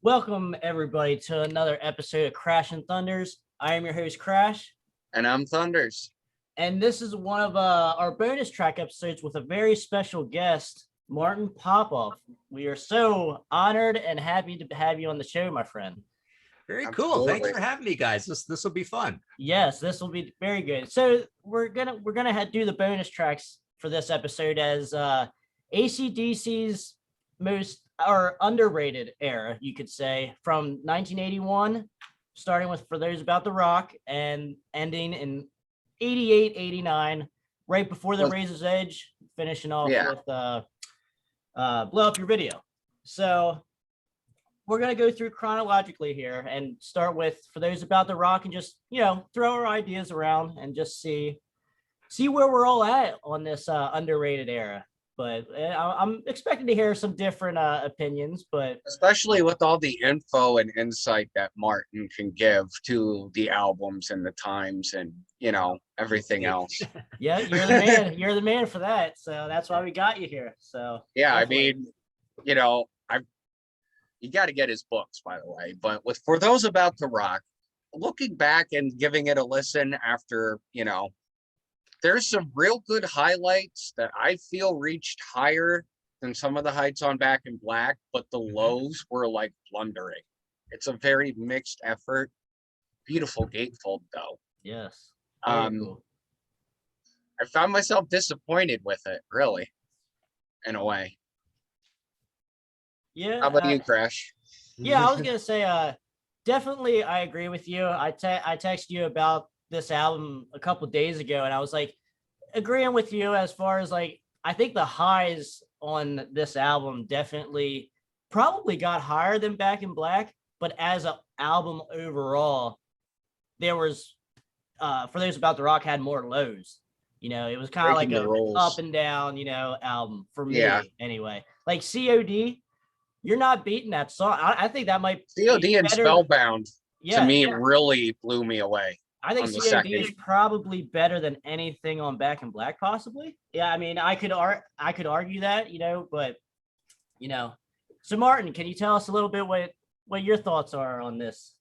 Welcome, everybody, to another episode of Krash and Thunders. I am your host, Krash. And I'm Thunders. And this is one of our bonus track episodes with a very special guest, Martin Popoff. We are so honored and happy to have you on the show, my friend. Very Absolutely. cool. Thanks for having me, guys. This will be fun. Yes, this will be very good. So we're gonna do the bonus tracks for this episode as ACDC's most or underrated era, you could say, from 1981, starting with For Those About to Rock and ending in 88, 89, right before the Razor's Edge, finishing off with Blow Up Your Video. So we're going to go through chronologically here and start with For Those About to Rock and just, throw our ideas around and just see where we're all at on this underrated era. But I'm expecting to hear some different opinions, but especially with all the info and insight that Martin can give to the albums and the times and, everything else. Yeah, you're the man. You're the man for that. So that's why we got you here. So yeah, definitely. I mean, you got to get his books, by the way. But For Those About to Rock, looking back and giving it a listen after, there's some real good highlights that I feel reached higher than some of the heights on Back in Black, but the lows were like blundering. It's a very mixed effort. Beautiful gatefold, though. Yes. Cool. I found myself disappointed with it, really, in a way. Yeah. How about you, Krash? Yeah, I was gonna say, definitely, I agree with you. I texted you about this album a couple of days ago, and I was like agreeing with you as far as like I think the highs on this album definitely probably got higher than Back in Black, but as an album overall, there was For Those About to Rock had more lows. It was kind of like a up and down, album for me anyway. Like COD, you're not beating that song. I think that might COD and Spellbound to me really blew me away. I think COD is probably better than anything on Back in Black, possibly. Yeah, I mean, I could argue that, but So Martin, can you tell us a little bit what your thoughts are on this?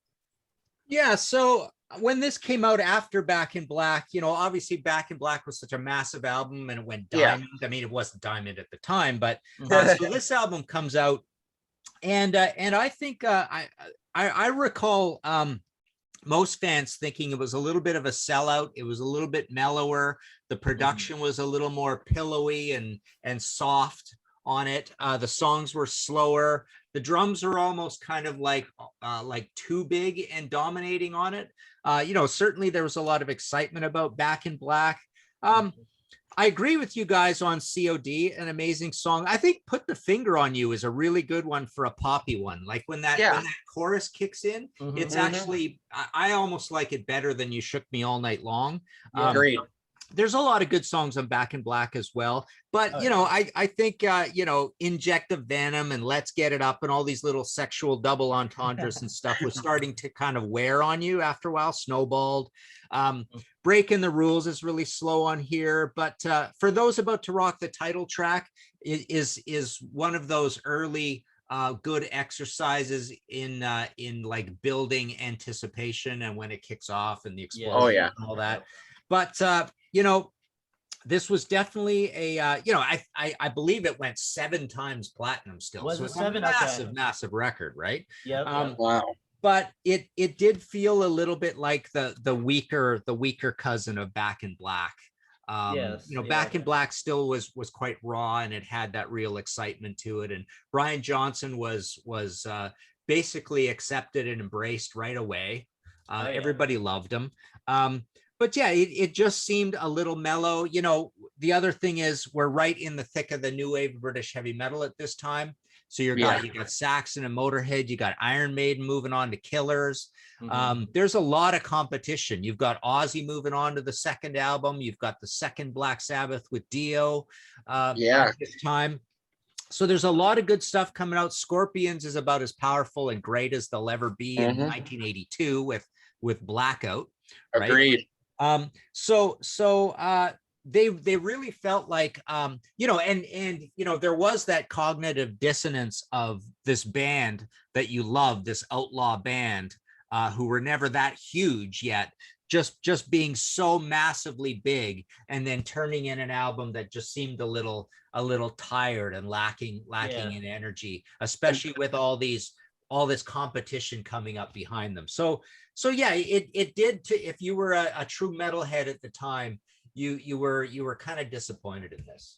Yeah, so when this came out after Back in Black, obviously Back in Black was such a massive album and it went diamond. I mean, it wasn't diamond at the time, but so this album comes out, and I think I recall most fans thinking it was a little bit of a sellout. It was a little bit mellower. The production was a little more pillowy and soft on it. The songs were slower. The drums are almost kind of like too big and dominating on it. Certainly there was a lot of excitement about Back in Black. I agree with you guys on COD, an amazing song. I think Put the Finger on You is a really good one for a poppy one. Like when that chorus kicks in, it's actually, I almost like it better than You Shook Me All Night Long. Agreed. There's a lot of good songs on Back in Black as well. But, I think, Injective Venom and Let's Get It Up and all these little sexual double entendres and stuff was starting to kind of wear on you after a while. Snowballed. Breaking the Rules is really slow on here. But For Those About to Rock, the title track is one of those early good exercises in like building anticipation and when it kicks off and the explosion and all that. But this was definitely a I believe it went 7 times platinum still. Was so it it's 7? a massive record, right? Yeah. Wow. But it did feel a little bit like the weaker cousin of Back in Black. Back in Black still was quite raw and it had that real excitement to it. And Brian Johnson was basically accepted and embraced right away. Everybody loved him. But yeah, it just seemed a little mellow. The other thing is we're right in the thick of the new wave of British heavy metal at this time. So you got Saxon and Motorhead, you got Iron Maiden moving on to Killers. There's a lot of competition. You've got Ozzy moving on to the second album. You've got the second Black Sabbath with Dio at this time. So there's a lot of good stuff coming out. Scorpions is about as powerful and great as they'll ever be in 1982 with Blackout. Right? Agreed. they really felt like you know, and you know, there was that cognitive dissonance of this band that you love, this outlaw band, who were never that huge yet, just being so massively big, and then turning in an album that just seemed a little tired and lacking in energy, especially with all this competition coming up behind them. So yeah, it did, to, if you were a true metalhead at the time, you were kind of disappointed in this.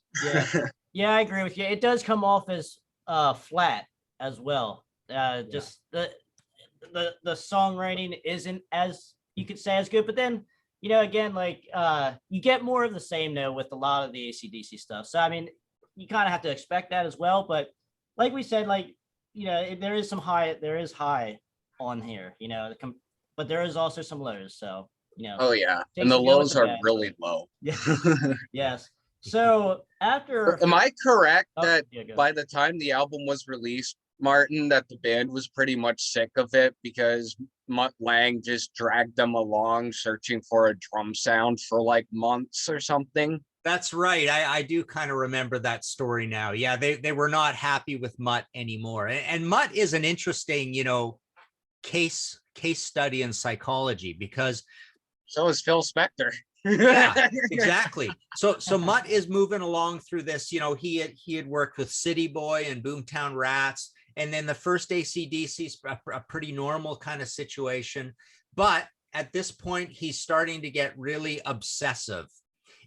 Yeah, I agree with you. It does come off as flat as well. Just the songwriting isn't, as you could say, as good. But then, you know, again, like you get more of the same though with a lot of the AC/DC stuff. So I mean, you kind of have to expect that as well. But like we said, like, you know, there is high on here, you know, but there is also some lows. So, you know. Oh yeah, and the lows are really low. Yeah. Yes. So after, am I correct that yeah, by the time the album was released, Martin, that the band was pretty much sick of it because Mutt Lange just dragged them along searching for a drum sound for like months or something? That's right. I do kind of remember that story now. Yeah, they were not happy with Mutt anymore. And Mutt is an interesting, you know, case study in psychology, because so is Phil Spector. Yeah, exactly. So Mutt is moving along through this. You know, he had worked with City Boy and Boomtown Rats, and then the first AC/DC's a pretty normal kind of situation. But at this point, he's starting to get really obsessive.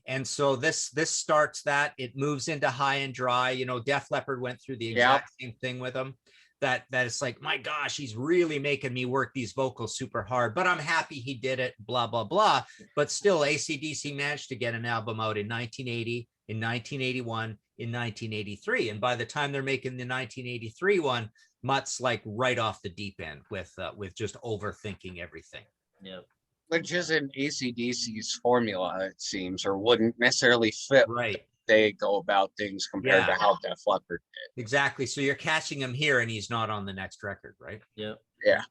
And so this starts that. It moves into High and Dry. You know, Def Leppard went through the exact same thing with him. That it's like, my gosh, he's really making me work these vocals super hard, but I'm happy he did it, blah, blah, blah. But still, AC/DC managed to get an album out in 1980, in 1981, in 1983. And by the time they're making the 1983 one, Mutt's like right off the deep end with just overthinking everything. Yep. Which isn't AC/DC's formula, it seems, or wouldn't necessarily fit right. They go about things compared to how Def Leppard did. Exactly. So you're catching him here and he's not on the next record, right? Yep. Yeah.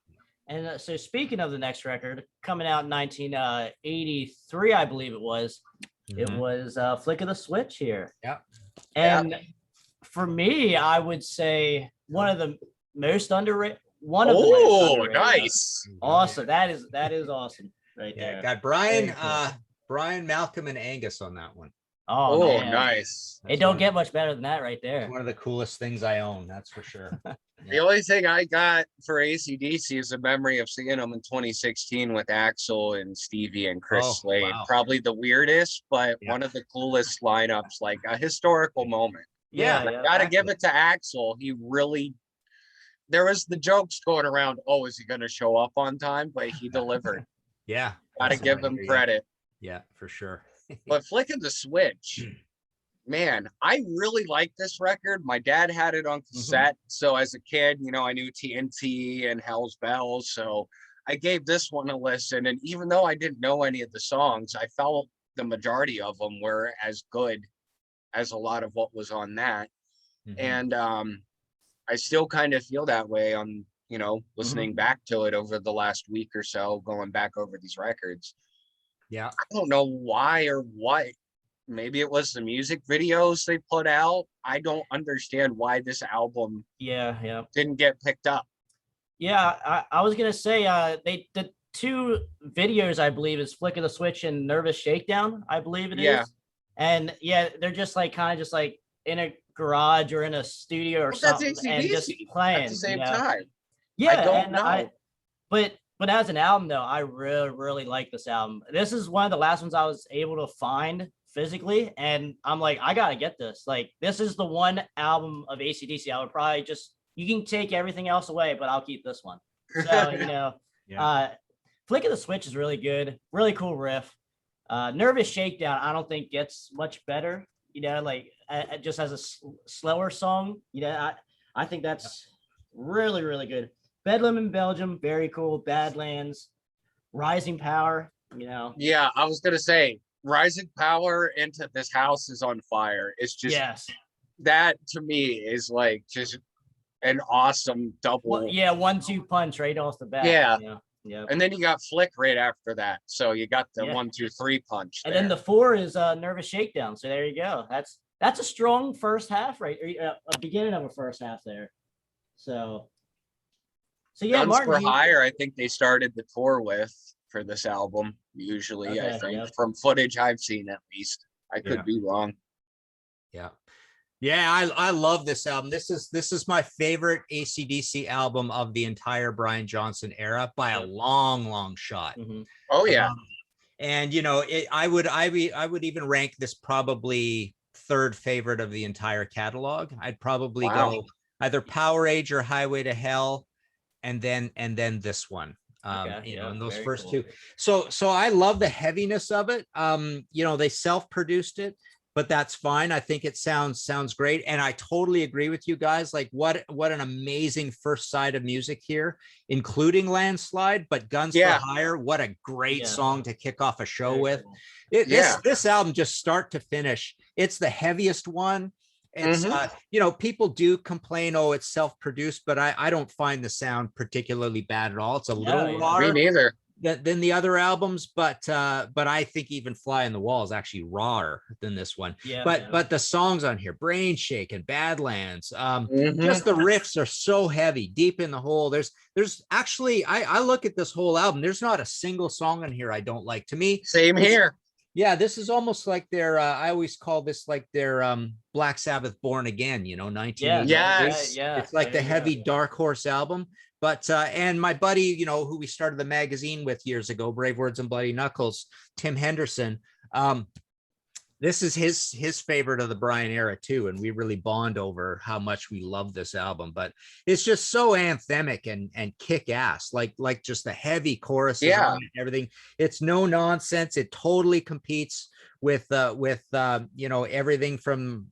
And so speaking of the next record, coming out in 1983, I believe it was, it was Flick of the Switch here. Yeah. And for me, I would say one of the most underrated. One of the most underrated. Nice. Awesome. That is awesome right there. Got Brian, Brian, Malcolm, and Angus on that one. Oh, nice. It don't get much better than that right there. One of the coolest things I own, that's for sure. The only thing I got for AC/DC is a memory of seeing them in 2016 with Axl and Stevie and Chris Slade. Wow. Probably the weirdest, but one of the coolest lineups, like a historical moment. Yeah. Gotta give it to Axl. He really, there was the jokes going around, oh, is he going to show up on time? But he delivered. Yeah. Gotta give him credit. Yeah, for sure. But Flick of the Switch, man, I really like this record. My dad had it on cassette. So as a kid, you know, I knew TNT and Hell's Bells. So I gave this one a listen. And even though I didn't know any of the songs, I felt the majority of them were as good as a lot of what was on that. And I still kind of feel that way on, you know, listening back to it over the last week or so, going back over these records. Yeah. I don't know why or what. Maybe it was the music videos they put out. I don't understand why this album didn't get picked up. Yeah, I was gonna say they the two videos, I believe, is Flick of the Switch and Nervous Shakedown, I believe it is. And they're just like kind of just like in a garage or in a studio or something and just playing at the same time. Yeah, I don't know. But as an album, though, I really like this album. This is one of the last ones I was able to find physically. And I'm like, I got to get this. Like, this is the one album of AC/DC I would probably just, you can take everything else away, but I'll keep this one. So, you know, Flick of the Switch is really good. Really cool riff. Nervous Shakedown, I don't think gets much better. You know, like just as a slower song. You know, I think that's really, really good. Bedlam in Belgium, very cool. Badlands, Rising Power, you know. Yeah, I was gonna say Rising Power into This House is on Fire. It's just that to me is like just an awesome double. Well, 1-2 punch right off the bat. Yeah. You know? Yeah. And then you got Flick right after that. So you got the 1, 2, 3 punch. And then the 4 is Nervous Shakedown. So there you go. That's a strong first half, right? A beginning of a first half there. So yeah, Guns Martin. for Hire, I think they started the tour with for this album. Usually, I think from footage I've seen, at least. I could be wrong. Yeah. I love this album. This is my favorite AC/DC album of the entire Brian Johnson era by a long shot. Oh yeah. And you know, I would even rank this probably third favorite of the entire catalog. I'd probably go either Power Age or Highway to Hell, and then this one. You know, in those first two. So I love the heaviness of it. You know, they self-produced it, but that's fine. I think it sounds great. And I totally agree with you guys. Like what an amazing first side of music here, including Landslide, but Guns for Hire. What a great song to kick off a show with. This album, just start to finish, it's the heaviest one. It's you know, people do complain, oh, it's self-produced, but I don't find the sound particularly bad at all. It's a little rawer. Me neither. Than the other albums, but I think even Fly on the Wall is actually rawer than this one. But the songs on here, Brain Shake and Badlands, just the riffs are so heavy, deep in the hole. There's actually, I look at this whole album, there's not a single song on here I don't like. To me, same here. Yeah, this is almost like their I always call this like their Black Sabbath Born Again, you know, 1980s. It's like the heavy Dark Horse album. But and my buddy, you know, who we started the magazine with years ago, Brave Words and Bloody Knuckles, Tim Henderson, this is his favorite of the Brian era too, and we really bond over how much we love this album. But it's just so anthemic and kick ass, like just the heavy choruses and everything. It's no nonsense. It totally competes with you know, everything from,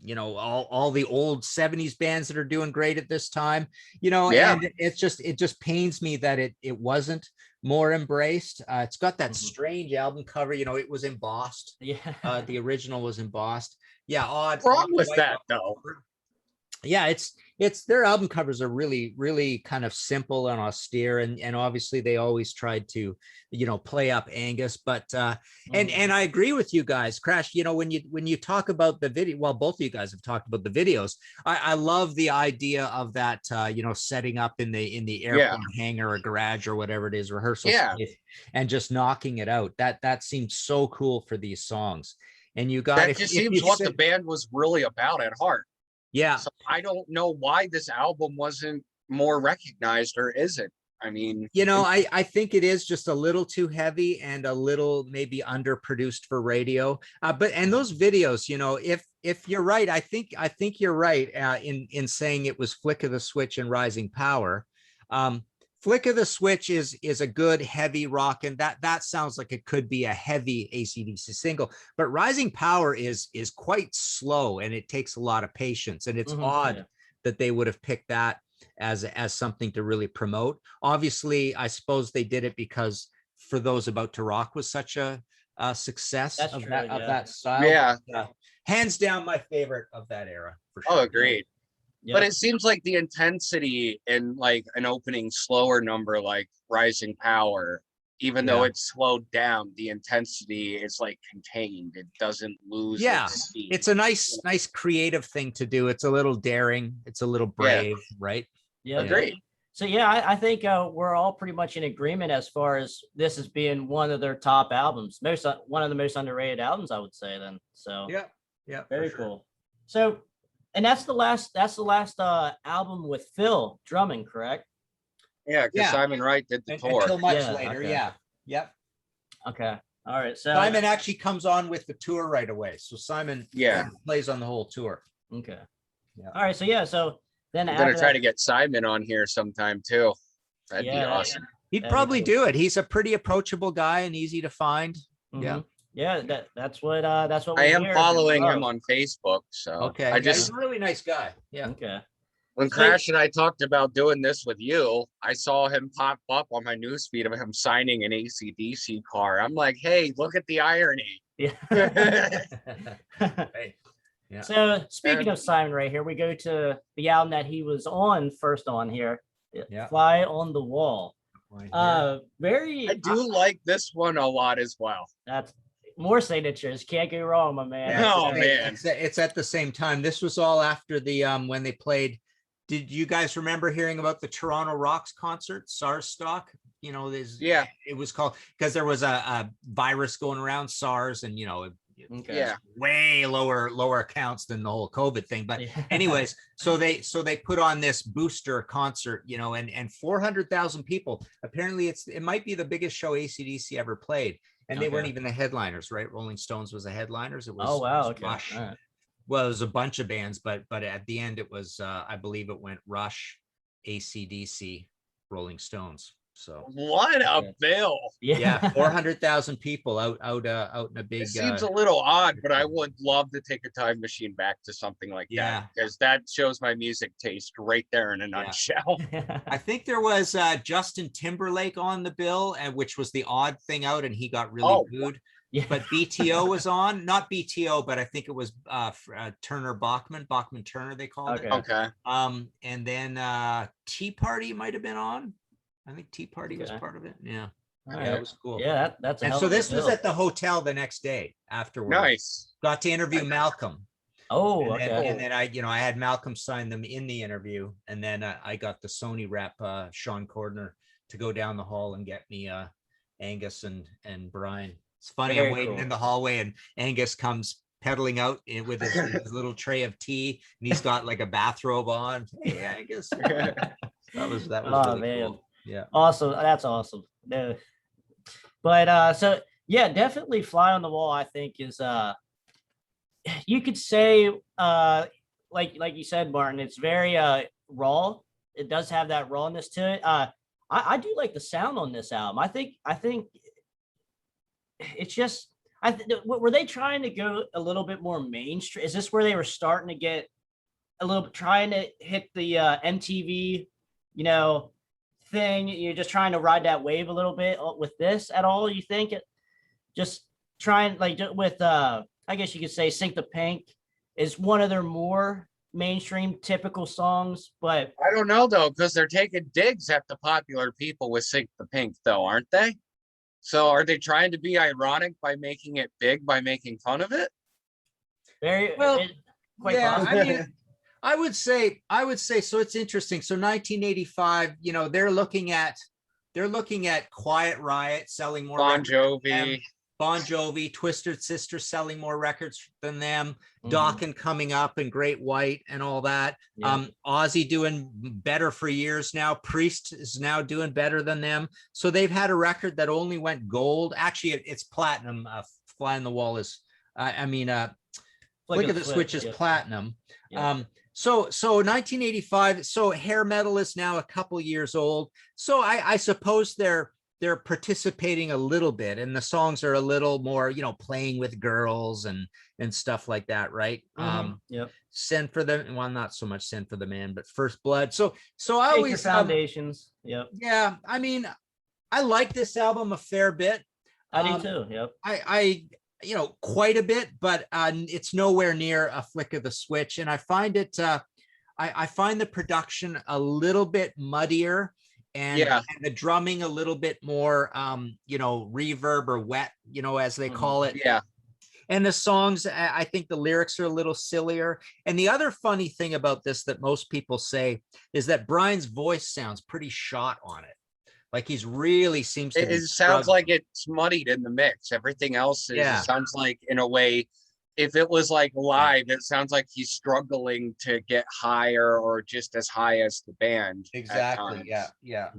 you know, all the old 70s bands that are doing great at this time, you know. And it just pains me that it wasn't more embraced. It's got that strange album cover, you know, it was embossed. The original was embossed. Odd. What's wrong with that though? Yeah, it's their album covers are really kind of simple and austere, and obviously they always tried to, you know, play up Angus, but and I agree with you guys, Krash. You know, when you talk about the video, well, both of you guys have talked about the videos. I love the idea of that, you know, setting up in the airport hangar or garage or whatever it is, rehearsal space, and just knocking it out. That seems so cool for these songs. And you got that just seems what the band was really about at heart. Yeah. So I don't know why this album wasn't more recognized, or is it? I mean, you know, I think it is just a little too heavy and a little maybe underproduced for radio. But those videos, you know, if you're right, I think you're right in saying it was Flick of the Switch and Rising Power. Flick of the Switch is a good heavy rock, and that sounds like it could be a heavy AC/DC single. But Rising Power is quite slow, and it takes a lot of patience. And it's odd that they would have picked that as something to really promote. Obviously, I suppose they did it because For Those About to Rock was such a success of that style. Yeah, hands down my favorite of that era for sure. Oh, agreed. Yep. But it seems like the intensity in like an opening slower number like Rising Power, even though it's slowed down, the intensity is like contained. It doesn't lose. It's a nice creative thing to do. It's a little daring. It's a little brave, right? Yeah, agreed. So I think we're all pretty much in agreement as far as this as being one of their top albums, one of the most underrated albums, I would say. Then, so yeah, very cool. So. And that's the last album with Phil drumming, correct? Yeah, because Simon Wright did the tour. Until much later, Yep. Okay. All right. So Simon actually comes on with the tour right away. So Simon plays on the whole tour. Okay. Yeah. All right. So then I'm gonna try to get Simon on here sometime too. That'd be awesome. He'd probably do it. He's a pretty approachable guy and easy to find. Yeah, that's what I am following him on Facebook. So he's a really nice guy. Yeah. Okay. When Krash and I talked about doing this with you, I saw him pop up on my newsfeed of him signing an AC/DC car. I'm like, hey, look at the irony. Yeah. So speaking of Simon right here, we go to the album that he was first on here, Fly on the Wall. Very. I do like this one a lot as well. That's more signatures. Can't go wrong, my man. Yeah, Oh, man. it's at the same time. This was all after the when they played. Did you guys remember hearing about the Toronto Rocks concert, SARS stock? You know, Yeah. it was called because there was a virus going around, SARS, and Okay. Yeah. way lower accounts than the whole COVID thing. But anyways, so they put on this booster concert, and 400,000 people. Apparently it might be the biggest show AC/DC ever played. And they weren't even the headliners, right? Rolling Stones was the headliners. It was, Oh, wow. it was Okay. Rush. All right. Well, it was a bunch of bands, but at the end it was I believe it went Rush, AC/DC, Rolling Stones. So What a bill. yeah, 400,000 people out in a big. It seems a little odd, but I would love to take a time machine back to something like that because that shows my music taste right there in a nutshell. I think there was Justin Timberlake on the bill, and which was the odd thing out, and he got really booed. Yeah. But BTO was on, not BTO, but I think it was Turner Bachman Turner, they called it. Okay. And then Tea Party might have been on. I think Tea Party was part of it. Yeah. Yeah, it was cool. Yeah, that's. And so this was at the hotel the next day afterwards. Nice. Got to interview Malcolm. Oh, and okay. then I had Malcolm sign them in the interview, and then I got the Sony rep Sean Cordner to go down the hall and get me Angus and Brian. It's funny. I'm waiting in the hallway, and Angus comes pedaling out with his little tray of tea, and he's got like a bathrobe on. Hey, Angus. that was really cool. Yeah. Awesome. That's awesome. No. But so yeah, definitely Fly on the Wall, I think is you could say like you said, Martin, it's very raw. It does have that rawness to it. I do like the sound on this album. I think it's just were they trying to go a little bit more mainstream? Is this where they were starting to get a little bit trying to hit the MTV, thing? You're just trying to ride that wave a little bit with this at all? You think it just trying with I guess you could say Sink the Pink is one of their more mainstream typical songs, but I don't know though, because they're taking digs at the popular people with Sink the Pink though, aren't they? So are they trying to be ironic by making it big, by making fun of it? Very well. Quite possible. I mean, I would say so. It's interesting. So 1985, they're looking at Quiet Riot selling more Bon Jovi, Twisted Sister selling more records than them, Mhm. Dokken coming up and Great White and all that. Yeah. Ozzy doing better for years now. Priest is now doing better than them. So they've had a record that only went gold. Actually, it's platinum. Fly on the Wall is, Flick of the Switch is platinum. Yeah. So 1985. So hair metal is now a couple years old. So I suppose they're participating a little bit, and the songs are a little more, playing with girls and stuff like that, right? Yep. Send for the not so much Send for the Man, but First Blood. So I always Foundations. Yep. Yeah, I mean, I like this album a fair bit. I do too. Yep. I quite a bit, but it's nowhere near a Flick of the Switch. And I find it, I find the production a little bit muddier and the drumming a little bit more, reverb or wet, as they call it. Yeah. And the songs, I think the lyrics are a little sillier. And the other funny thing about this that most people say is that Brian's voice sounds pretty shot on it. Like he's really seems to. It sounds like it's muddied in the mix. Everything else sounds like, in a way, if it was like live, it sounds like he's struggling to get higher or just as high as the band. Exactly. Yeah.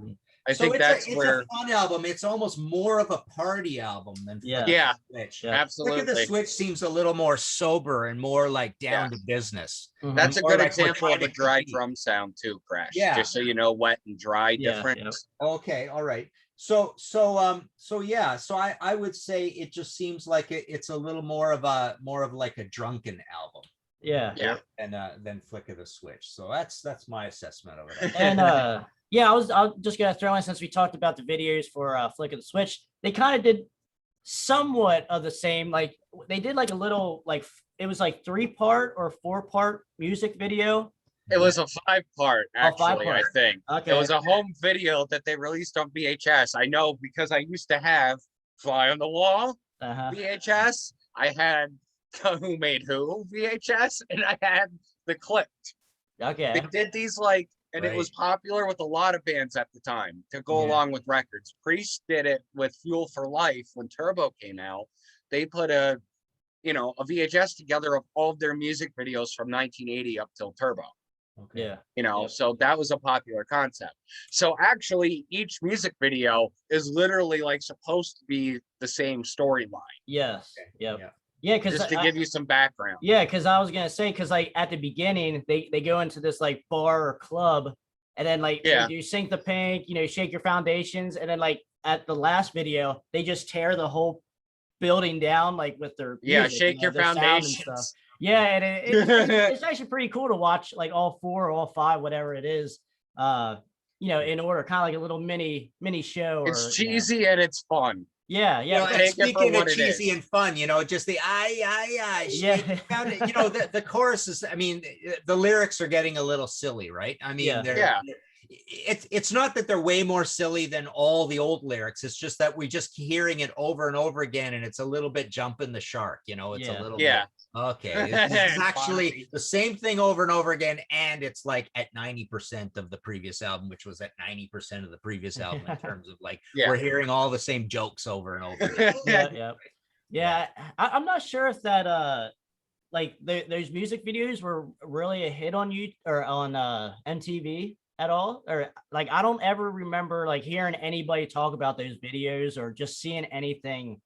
I think that's where it's a fun album. It's almost more of a party album than Switch. Absolutely. Look at the Switch seems a little more sober and more like down to business. Mhm. That's a Or good like we're example of trying a to dry compete. drum sound too, Krash. Yeah. Just so you know, wet and dry Yeah, difference. Okay, all right. So I would say it just seems like it's a little more of like a drunken album. Yeah. And than Flick of the Switch. So that's my assessment of it. And I was just gonna throw in, since we talked about the videos for Flick of the Switch, they kind of did somewhat of the same. Like they did like a little, like it was like 3-part or 4-part music video It was a 5-part, Oh, actually, I 5-part. think. Okay. It was a home video that they released on VHS. I know because I used to have Fly on the Wall VHS. I had Who Made Who VHS, and I had the Clipped. Okay. They did these like, and it was popular with a lot of bands at the time to go along with records. Priest did it with Fuel for Life when Turbo came out. They put a VHS together of all of their music videos from 1980 up till Turbo. Yeah. So that was a popular concept. So actually, each music video is literally like supposed to be the same storyline. Yes. Yep. Yeah, because just to give you some background. Yeah, because I was gonna say, because like at the beginning, they go into this like bar or club, and then like they do Sink the Pink, Shake Your Foundations, and then like at the last video, they just tear the whole building down like with their music, Shake Your Foundations stuff. Yeah, and it's actually pretty cool to watch like all 4 or all 5, whatever it is, in order, kind of like a little mini show. It's cheesy and it's fun. Yeah. And speaking of cheesy and fun, just the the chorus is, I mean, the lyrics are getting a little silly, right? I mean, it's not that they're way more silly than all the old lyrics. It's just that we just hearing it over and over again, and it's a little bit jumping the shark, it's a little bit. Okay, it's actually the same thing over and over again, and it's like at 90% of the previous album, which was at 90% of the previous album in terms of like we're hearing all the same jokes over and over again. I'm not sure if that like those music videos were really a hit on you or on MTV at all, or like I don't ever remember like hearing anybody talk about those videos or just seeing anything,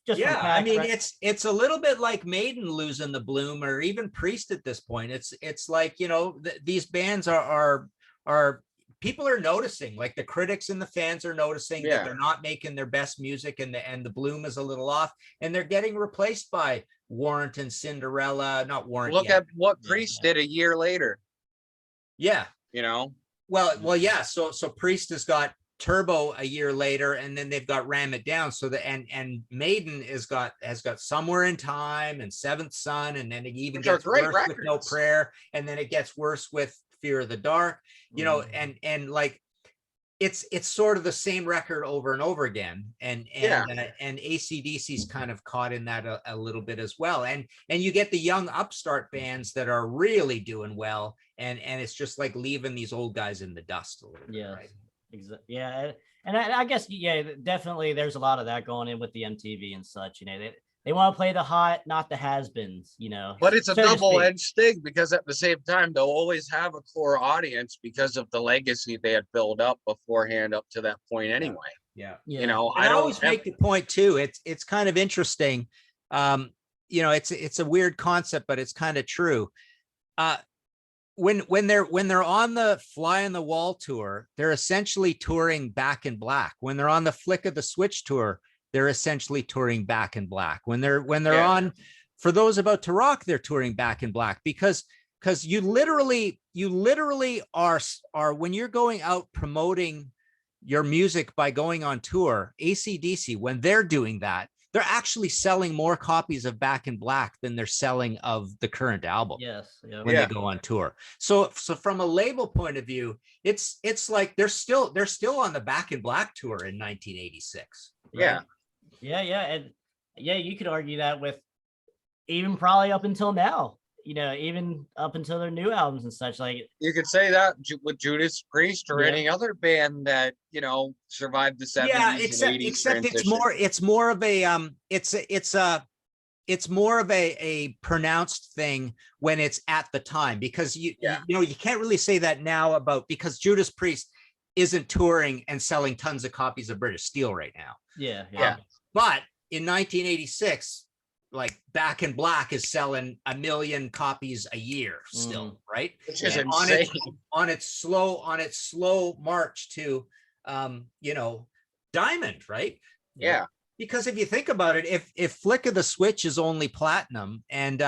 I mean, it's a little bit like Maiden losing the bloom, or even Priest at this point. It's like, these bands are people are noticing, like the critics and the fans are noticing that they're not making their best music, and the bloom is a little off, and they're getting replaced by Warrant and Cinderella. Not Warrant. Look at what Priest did a year later. Yeah. Well, yeah. So Priest has got Turbo a year later, and then they've got Ram It Down. So and Maiden has got Somewhere in Time and Seventh Son, and then it even gets worse with No Prayer, and then it gets worse with Fear of the Dark. And like it's sort of the same record over and over again, and AC/DC's kind of caught in that a little bit as well, and you get the young upstart bands that are really doing well, and it's just like leaving these old guys in the dust a little bit, right? Yeah, and I guess definitely there's a lot of that going in with the MTV and such. They want to play the hot, not the has-beens. But it's a double-edged thing, because at the same time they'll always have a core audience because of the legacy they had built up beforehand up to that point anyway. Yeah. I always make the point too. It's kind of interesting. It's a weird concept, but it's kind of true. When they're on the Fly on the Wall tour, they're essentially touring Back in Black. When they're on the Flick of the Switch tour, they're essentially touring Back in Black. When they're on For Those About to Rock, they're touring Back in Black, because you literally are when you're going out promoting your music by going on tour, AC/DC, when they're doing that, they're actually selling more copies of Back in Black than they're selling of the current album. When they go on tour. So from a label point of view, it's like they're still on the Back in Black tour in 1986. Right? And you could argue that with even probably up until now. Even up until their new albums and such. Like, you could say that with Judas Priest or any other band that survived the 70s and 80s except transition. it's more of a pronounced thing when it's at the time, because you can't really say that now because Judas Priest isn't touring and selling tons of copies of British Steel right now. But in 1986, like Back in Black is selling 1 million copies a year still, right? Which is insane. On its slow march to Diamond, right? Yeah. Because if you think about it, if Flick of the Switch is only platinum, and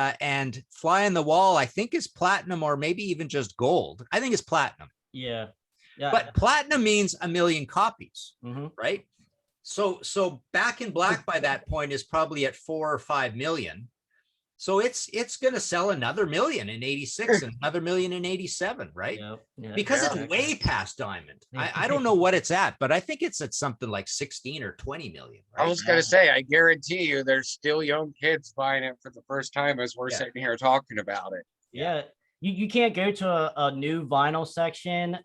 Fly on the Wall, I think is platinum, or maybe even just gold. I think it's platinum. Yeah. But platinum means 1 million copies, right? So Back in Black by that point is probably at 4 or 5 million. So it's going to sell another million in 86 and another million in 87, right? Yep. Because Yeah. it's way past diamond. I don't know what it's at, but I think it's at something like 16 or 20 million. Right? I was gonna say, I guarantee you, there's still young kids buying it for the first time as we're sitting here talking about it. Yeah. You can't go to a new vinyl section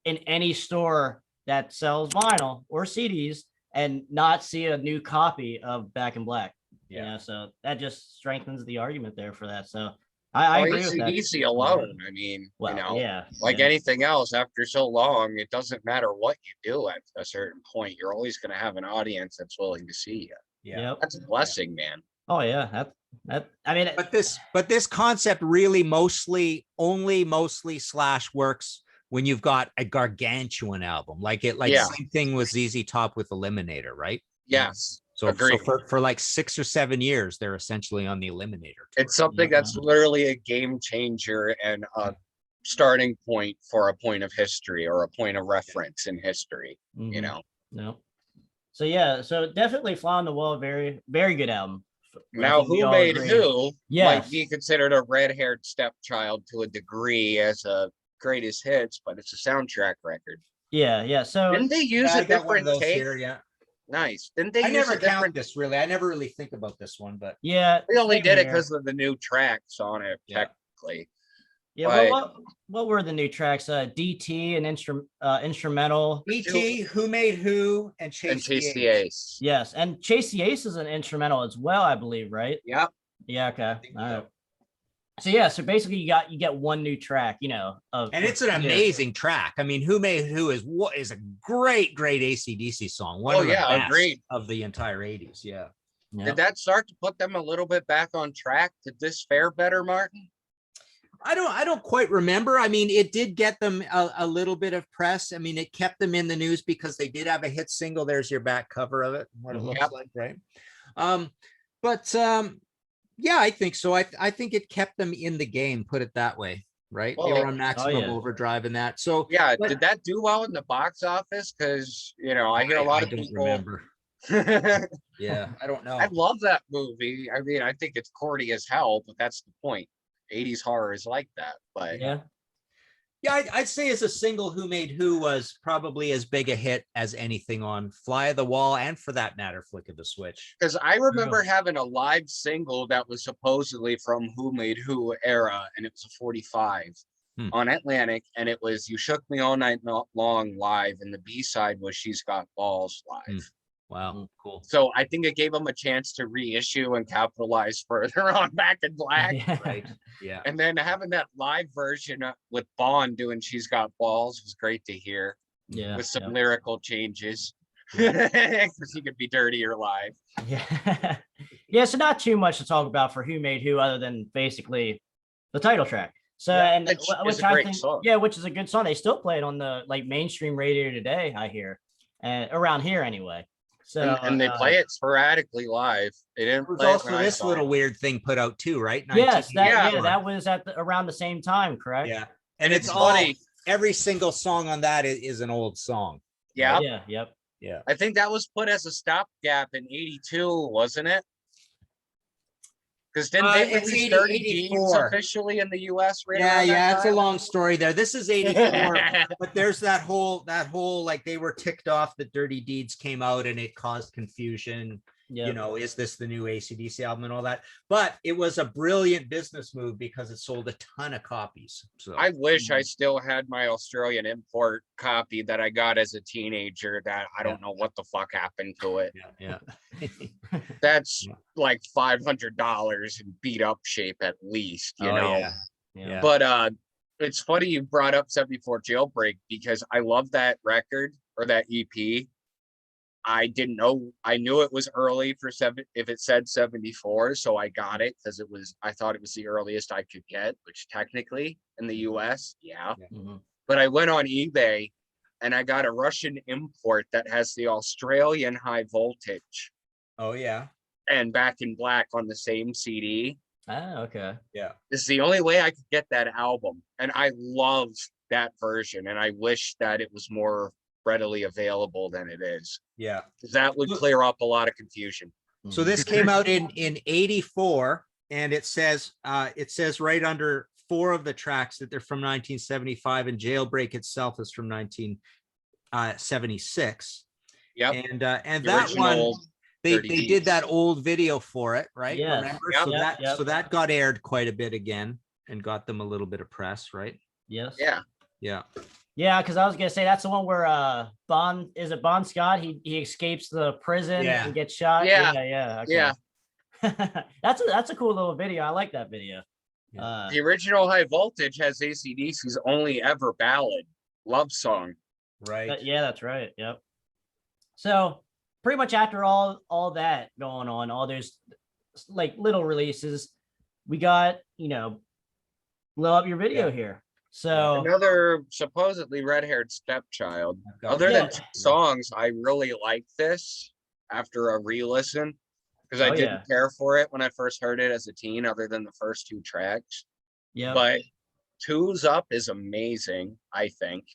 in any store that sells vinyl or CDs and not see a new copy of Back in Black. Yeah. So that just strengthens the argument there for that. So I agree with that. AC/DC alone, I mean, Well, like anything else, after so long, it doesn't matter what you do at a certain point. You're always going to have an audience that's willing to see you. Yeah. Yep. That's a blessing, man. Oh yeah. That I mean, but this concept really mostly works when you've got a gargantuan album, same thing with ZZ Top with Eliminator, right? Yes. So for like 6 or 7 years, they're essentially on the Eliminator tour. It's something that's literally a game changer and a starting point for a point of history or a point of reference in history, No. So yeah, so definitely Fly on the Wall, very, very good album. Now, Who Made Who Yes. might be considered a red-haired stepchild to a degree as a greatest hits, but it's a soundtrack record. Yeah. So didn't they use a different take? Here, yeah. Nice. Didn't they I use never a different count this really. I never really think about this one, but yeah, we only same did it here. because of the new tracks on it, technically. Yeah, but what were the new tracks? DT and instrumental. DT, Who Made Who, and Chase the Ace. Yes, and Chase the Ace is an instrumental as well, I believe, right? Yep. Yeah. Okay. All right. So yeah, so basically you get one new track, and it's an amazing track. I mean, Who Made Who is a great AC/DC song. One of the best agreed. Of the entire 80s. Yeah. Did that start to put them a little bit back on track? Did this fare better, Martin? I don't quite remember. I mean, it did get them a little bit of press. I mean, it kept them in the news because they did have a hit single. There's your back cover of it, what it looks like, right? Yeah, I think so. I think it kept them in the game, put it that way, right? They were on maximum overdrive in that. So yeah, did that do well in the box office? Because I hear a lot of people remember. Yeah, I don't know. I love that movie. I mean, I think it's corny as hell, but that's the point. 80s horror is like that, but yeah, I'd say as a single, Who Made Who was probably as big a hit as anything on Fly of the Wall, and for that matter, Flick of the Switch. Because I remember having a live single that was supposedly from Who Made Who era, and it was a 45 on Atlantic, and it was You Shook Me All Night Long live, and the B-side was She's Got Balls live. Wow, cool. So I think it gave them a chance to reissue and capitalize further on Back in Black. Right. Yeah. And then having that live version with Bond doing She's Got Balls was great to hear. Yeah. With some lyrical changes. Because he could be dirtier live. Yeah. Yeah, so not too much to talk about for Who Made Who other than basically the title track. So which I think song. Yeah, which is a good song. They still play it on the mainstream radio today, I hear. Around here anyway. So and they play it sporadically live. They didn't play also this little weird thing put out too, right? Yes, that was at around the same time, correct? Yeah, and it's funny. Every single song on that is an old song. Yeah. Yeah. I think that was put as a stopgap in '82, wasn't it? Because didn't they release 30 Deeds officially in the U.S. right Yeah, it's a long story there. This is 84, but there's that whole like they were ticked off that Dirty Deeds came out and it caused confusion. Yep. Is this the new AC/DC album and all that? But it was a brilliant business move because it sold a ton of copies. So I wish I still had my Australian import copy that I got as a teenager that I don't know what the fuck happened to it. Yeah. That's like $500 in beat up shape at least, you know? Yeah. But it's funny you brought up 74 Jailbreak because I love that record or that EP. I didn't know. I knew it was early for if it said 74, so I got it because I thought it was the earliest I could get, which technically in the US, But I went on eBay and I got a Russian import that has the Australian High Voltage. Oh yeah. And Back in Black on the same CD. Ah, okay. Yeah. This is the only way I could get that album, and I love that version, and I wish that it was more readily available than it is. Yeah, that would clear up a lot of confusion. So this came out in 84, and it says right under 4 of the tracks that they're from 1975, and Jailbreak itself is from 1976. Yep. And The that one, original they 30 did Deeds. that old video for it, right? Yes. Remember? Yep. So that got aired quite a bit again and got them a little bit of press, right? Yes. Yeah. Yeah. Yeah, because I was gonna say that's the one where Bon Scott? He escapes the prison Yeah. and gets shot. Yeah. Yeah. Yeah. That's a cool little video. I like that video. Yeah. The original High Voltage has AC/DC's only ever ballad love song. Right. Yeah, that's right. Yep. So pretty much after all that going on, all those like little releases, we got, blow up your video here. So Another supposedly red-haired stepchild. Other than 2 songs, I really like this after a re-listen because I didn't care for it when I first heard it as a teen, other than the first 2 tracks. yeah. But Two's Up is amazing, I think.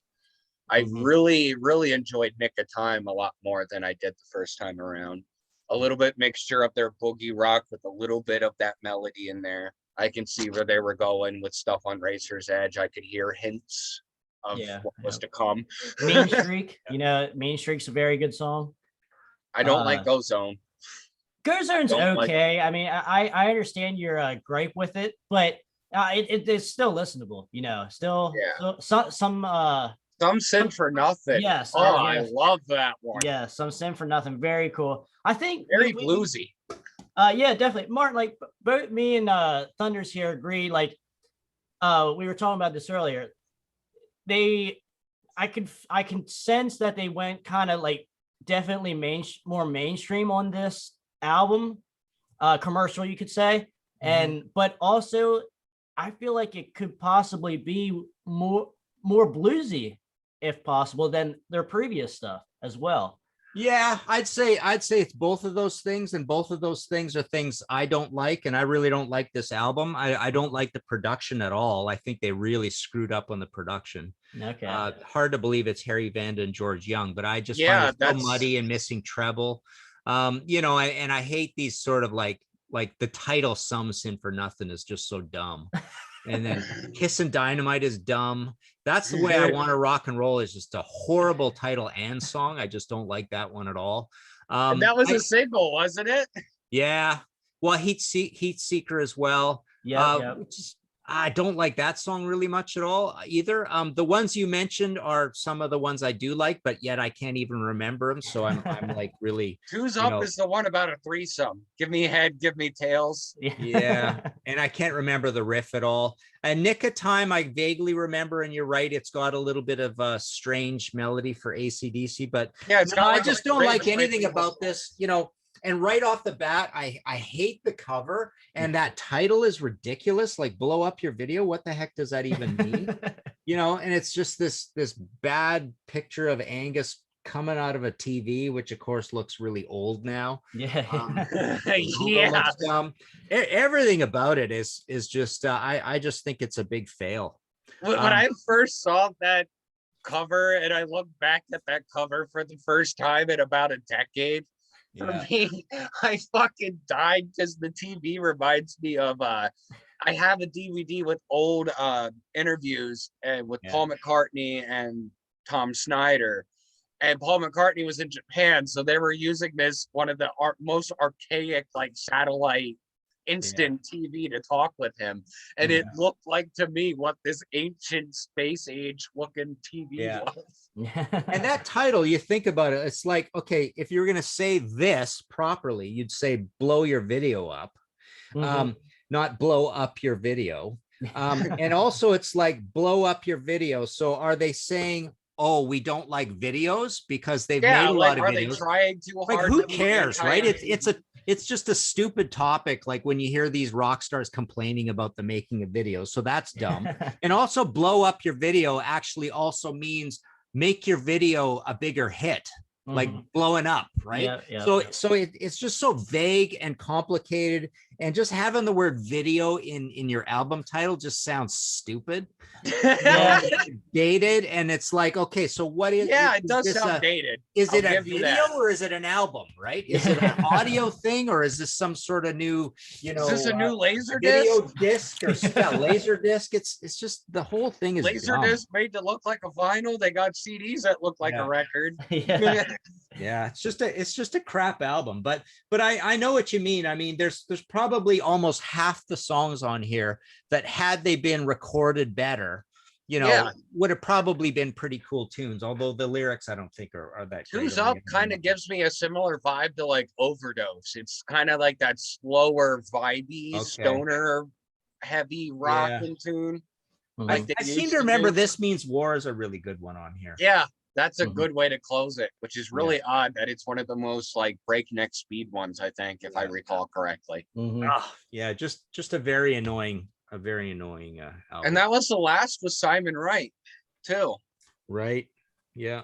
I really, really enjoyed Nick of Time a lot more than I did the first time around. A little bit mixture of their boogie rock with a little bit of that melody in there. I can see where they were going with stuff on Racer's Edge. I could hear hints of what was to come. Mean Streak, Mean Streak's a very good song. I don't like Go Zone. Go Zone's Don't okay. I mean, I understand your gripe with it, but it's still listenable. Still Some Sin for Nothing. Yes. I love that one. Yeah, Some Sin for Nothing. Very cool. I think very bluesy. Yeah, definitely. Martin, like both me and Thunders here agree. Like, we were talking about this earlier. I can sense that they went kind of like definitely more mainstream on this album, commercial, you could say. But also I feel like it could possibly be more bluesy, if possible, than their previous stuff as well. Yeah, I'd say it's both of those things, and both of those things are things I don't like, and I really don't like this album. I don't like the production at all. I think they really screwed up on the production. Okay. Hard to believe it's Harry Vanda and George Young, but I just Yeah, find it so muddy and missing treble. And I hate these sort of like the title "Some Sin for Nothing" is just so dumb. And then Kissin' Dynamite is dumb. That's the way I want to rock and roll, is just a horrible title and song. I just don't like that one at all. And that was a single, wasn't it? Yeah. Well, Heat Seeker as well. Yeah. I don't like that song really much at all either. The ones you mentioned are some of the ones I do like, but yet I can't even remember them. So I'm like really. Two's Up is the one about a threesome. Give me head, give me tails. Yeah. And I can't remember the riff at all. And Nick of Time, I vaguely remember, and you're right, it's got a little bit of a strange melody for AC/DC, but yeah, I just don't like anything about this, And right off the bat, I hate the cover, and that title is ridiculous. Like, blow up your video. What the heck does that even mean? And it's just this bad picture of Angus coming out of a TV, which of course looks really old now. Yeah. Yeah. Everything about it is just I just think it's a big fail. When I first saw that cover, and I looked back at that cover for the first time in about a decade, for me, I fucking died, because the TV reminds me of I have a DVD with old interviews with Paul McCartney and Tom Snyder, and Paul McCartney was in Japan, so they were using this, one of the most archaic like satellite instant TV to talk with him, and it looked like to me what this ancient space age looking TV was. And that title, you think about it, it's like, okay, if you're gonna say this properly, you'd say blow your video up, not blow up your video. And also it's like blow up your video. So are they saying, oh, we don't like videos because they've made a lot of videos? Are they trying too hard? Like, who cares, right? It's just a stupid topic, like when you hear these rock stars complaining about the making of videos. So that's dumb. And also, blow up your video actually also means make your video a bigger hit, like blowing up, right? So it's just so vague and complicated. and just having the word video in your album title just sounds stupid. Yeah. Dated, and it's like, okay, so what is Yeah, it is does this sound dated. is it I'll a give you video that. or is it an album, right? Is it an audio thing, or is this some sort of new, Is this a new laser video disc? disc or laser disc? It's just the whole thing is Laser dumb. disc made to look like a vinyl. They got CDs that look like a record. Yeah. Yeah, it's just a crap album, but I know what you mean. I mean, there's probably almost half the songs on here that, had they been recorded better, would have probably been pretty cool tunes. Although the lyrics, I don't think are that great. Two's Up kind of gives me a similar vibe to like Overdose. It's kind of like that slower, vibey, stoner, heavy rockin' tune. I seem to remember This Means War is a really good one on here. Yeah, that's a good way to close it, which is really odd that it's one of the most like breakneck speed ones, I think, if I recall correctly. Yeah, just a very annoying album. And that was the last with Simon Wright, too. Right. Yeah.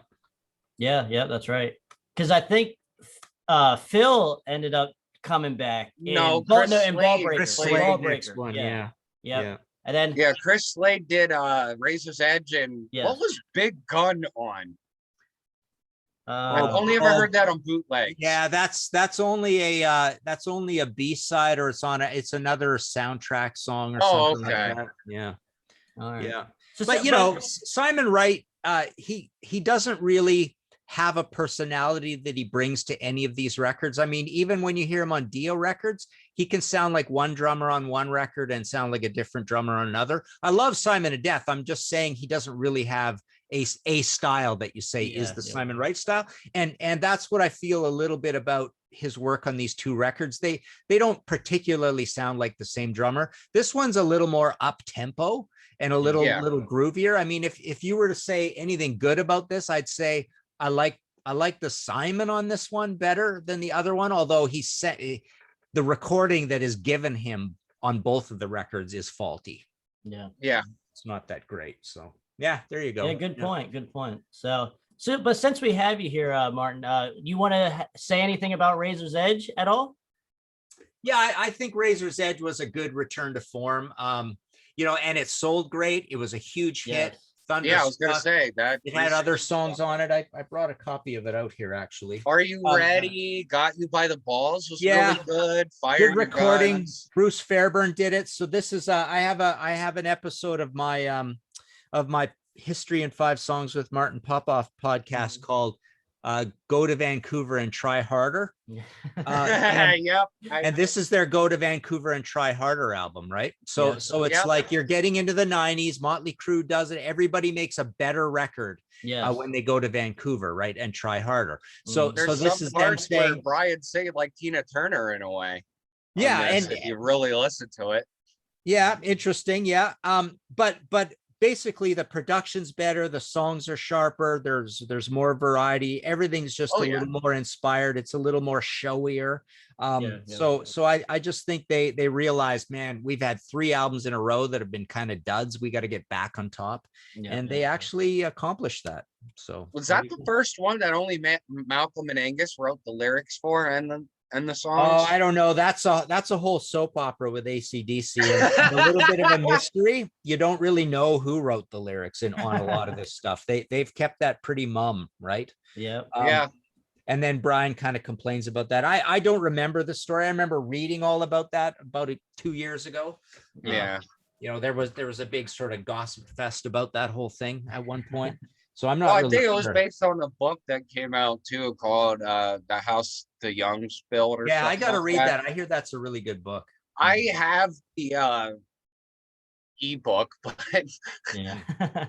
Yeah, that's right. Because I think Phil ended up coming back. Chris Slade Ballbreaker. one. Yeah. Yeah. And then Chris Slade did Razor's Edge, and what was Big Gun on? I've only ever heard that on bootleg. Yeah, that's only a B-side, or it's another soundtrack song or something like that. Yeah. All right. Yeah. But Simon Wright, he doesn't really have a personality that he brings to any of these records. I mean, even when you hear him on Dio records, he can sound like one drummer on one record and sound like a different drummer on another. I love Simon to death. I'm just saying he doesn't really have a style that you say is the Simon Wright style. And that's what I feel a little bit about his work on these two records. They don't particularly sound like the same drummer. This one's a little more up tempo and a little groovier. I mean, if you were to say anything good about this, I'd say I like the Simon on this one better than the other one, although the recording that is given him on both of the records is faulty. Yeah. It's not that great. So yeah, there you go. Yeah, good point. So but since we have you here, Martin, you want to say anything about Razor's Edge at all? Yeah, I think Razor's Edge was a good return to form. And it sold great. It was a huge hit. Thunder. Yeah, I was gonna say that it had other songs on it. I brought a copy of it out here actually. Are You Ready? Got You by the Balls was really good. Good recording. Bruce Fairburn did it. So this is I have an episode of my History in 5 Songs with Martin Popoff podcast called Go to Vancouver and Try Harder. And this is their Go to Vancouver and Try Harder album, right? So it's like you're getting into the 90s. Motley Crue does it. Everybody makes a better record when they go to Vancouver, right, and try harder. So this is them saying Brian say like Tina Turner in a way. Yeah, and if you really listen to it. Yeah, interesting. Yeah. But basically the production's better, the songs are sharper, there's more variety, everything's just a little more inspired, it's a little more showier. So I just think they realized, man, we've had 3 albums in a row that have been kind of duds, we got to get back on top. They actually accomplished that. So was that the first one that only Malcolm and Angus wrote the lyrics for and the songs? Oh, I don't know. That's a whole soap opera with AC/DC, and a little bit of a mystery. You don't really know who wrote the lyrics on a lot of this stuff. They've kept that pretty mum, right? Yeah. And then Brian kind of complains about that. I don't remember the story. I remember reading all about that about 2 years ago. Yeah. There was a big sort of gossip fest about that whole thing at one point. So I'm not. I think it was based on a book that came out too called "The House the Youngs Built." Yeah, I got to read that. I hear that's a really good book. I have the ebook, but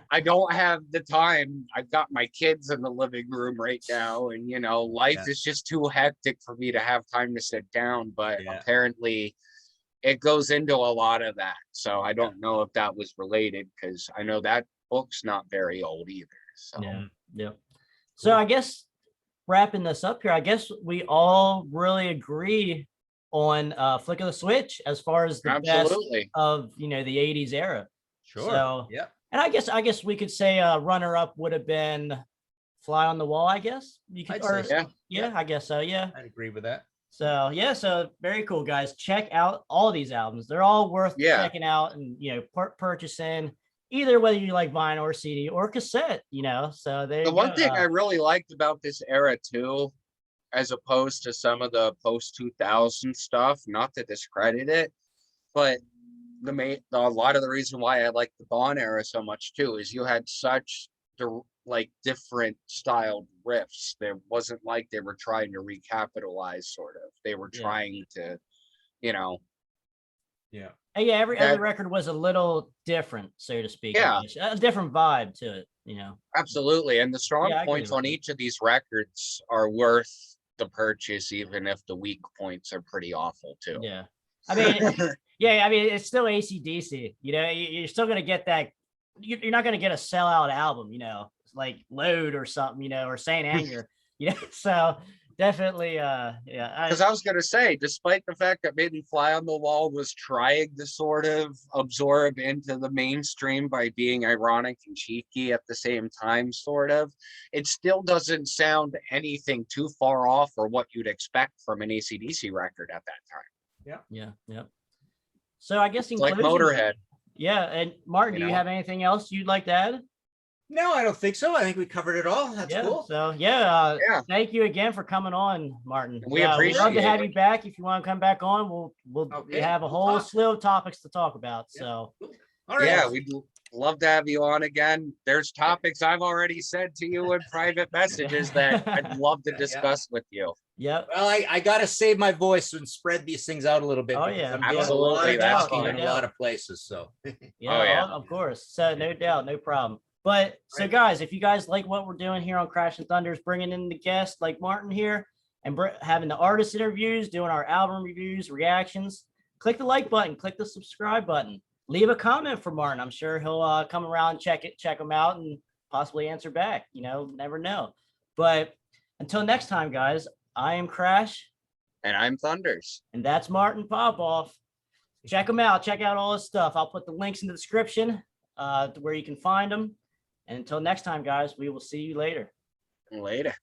I don't have the time. I've got my kids in the living room right now, and life is just too hectic for me to have time to sit down. But apparently, it goes into a lot of that. So I don't know if that was related, because I know that book's not very old either. So So I guess wrapping this up here, I guess we all really agree on Flick of the Switch as far as the best of the 80s era. Sure. So and I guess we could say runner up would have been Fly on the Wall, I guess. You could I guess so. I guess so, yeah. I'd agree with that. So yeah, so very cool, guys. Check out all these albums. They're all worth checking out and purchasing. Either whether you like vinyl or CD or cassette, So the one thing I really liked about this era too, as opposed to some of the post 2000 stuff, not to discredit it, but a lot of the reason why I like the Dawn era so much too is you had such different styled riffs. There wasn't like they were trying to recapitalize, sort of. They were trying to, Yeah. Every record was a little different, so to speak. Yeah. A different vibe to it, Absolutely. And the strong points on each of these records are worth the purchase, even if the weak points are pretty awful too. Yeah. I mean, it's still AC/DC, you're still going to get that. You're not going to get a sellout album, like Load or something, or Saint Anger, so definitely, Because I was going to say, despite the fact that maybe Fly on the Wall was trying to sort of absorb into the mainstream by being ironic and cheeky at the same time, sort of, it still doesn't sound anything too far off or what you'd expect from an AC/DC record at that time. Yeah. So I guess like Motorhead. Yeah, and Martin, do you have anything else you'd like to add? No, I don't think so. I think we covered it all. That's cool. So thank you again for coming on, Martin. We appreciate We'd love to have you back. If you want to come back on, we'll have a whole slew of topics to talk about. So all right. Yeah, we'd love to have you on again. There's topics I've already said to you in private messages that I'd love to discuss with you. Yep. Well, I got to save my voice and spread these things out a little bit. Oh yeah, absolutely. That's in a lot of places. So of course. So no doubt, no problem. But so guys, if you guys like what we're doing here on Krash and Thunders, bringing in the guests like Martin here and having the artist interviews, doing our album reviews, reactions, click the like button, click the subscribe button, leave a comment for Martin. I'm sure he'll come around, check him out and possibly answer back. Never know. But until next time, guys, I am Krash. And I'm Thunders. And that's Martin Popoff. Check him out. Check out all his stuff. I'll put the links in the description where you can find them. And until next time, guys, we will see you later. Later.